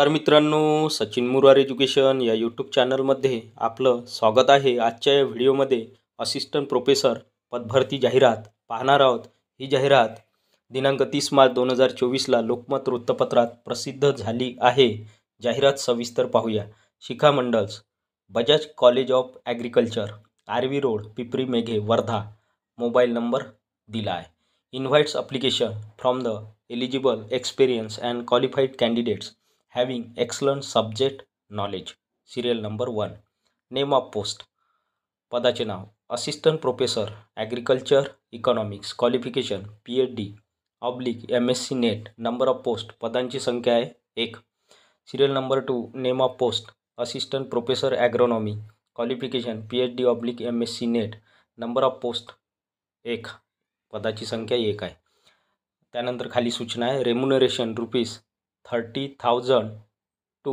नमस्कार मित्रांनो, सचिन मुरार एज्युकेशन या यूट्यूब चॅनलमध्ये आपलं स्वागत आहे। आजच्या या व्हिडिओमध्ये असिस्टंट प्रोफेसर पदभरती जाहिरात पाहणार आहोत। ही जाहिरात दिनांक 30 मार्च 2024ला लोकमत वृत्तपत्रात प्रसिद्ध झाली आहे। जाहिरात सविस्तर पाहूया। Shiksha Mandal's, Bajaj college of agriculture, Arvi road, Pipri Meghe, Wardha. Mobile number दिला आहे। Invites application from the eligible, experienced and qualified candidates having excellent subject knowledge. Serial number 1. Name of post. पदाचे नाव assistant professor agriculture economics, qualification PhD / MSc NET. Number of post, पदांची संख्या आहे 1। Serial number 2. Name of post assistant professor agronomy, qualification PhD / MSc NET. Number of post 1, पदाची संख्या 1 आहे। त्यानंतर खाली सूचना आहे। Remuneration ₹30,000 to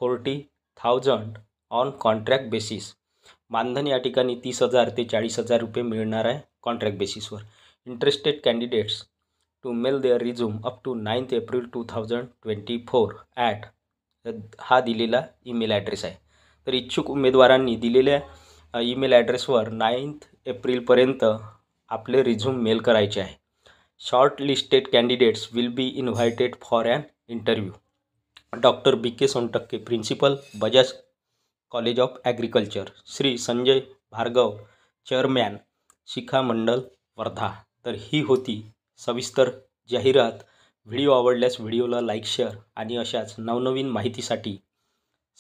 40,000 on contract basis. मानधन या ठिकाणी 30,000 ते 40,000 रुपये मिळणार आहे कॉन्ट्रॅक्ट बेसिसवर। Interested candidates to mail their resume up to 9 April 2024 at हा दिलेला ईमेल ॲड्रेस आहे। तर इच्छुक उमेदवारांनी दिलेल्या ईमेल ॲड्रेसवर 9 एप्रिलपर्यंत आपले रिझ्यूम मेल करायचे आहे। Shortlisted candidates will be invited for an interview. Doctor BK Sontakke, principal, Bajaj college of agriculture. Shri Sanjay Bhargava, chairman, Shikha Mandal, Wardha. तर ही होती सविस्तर जाहिरात। व्हिडिओ आवडल्यास व्हिडिओला लाईक, शेअर आणि अशाच नवनवीन माहितीसाठी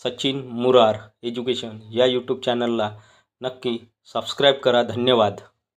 सचिन मुरार एज्युकेशन या यूट्यूब चॅनलला नक्की सबस्क्राईब करा। धन्यवाद।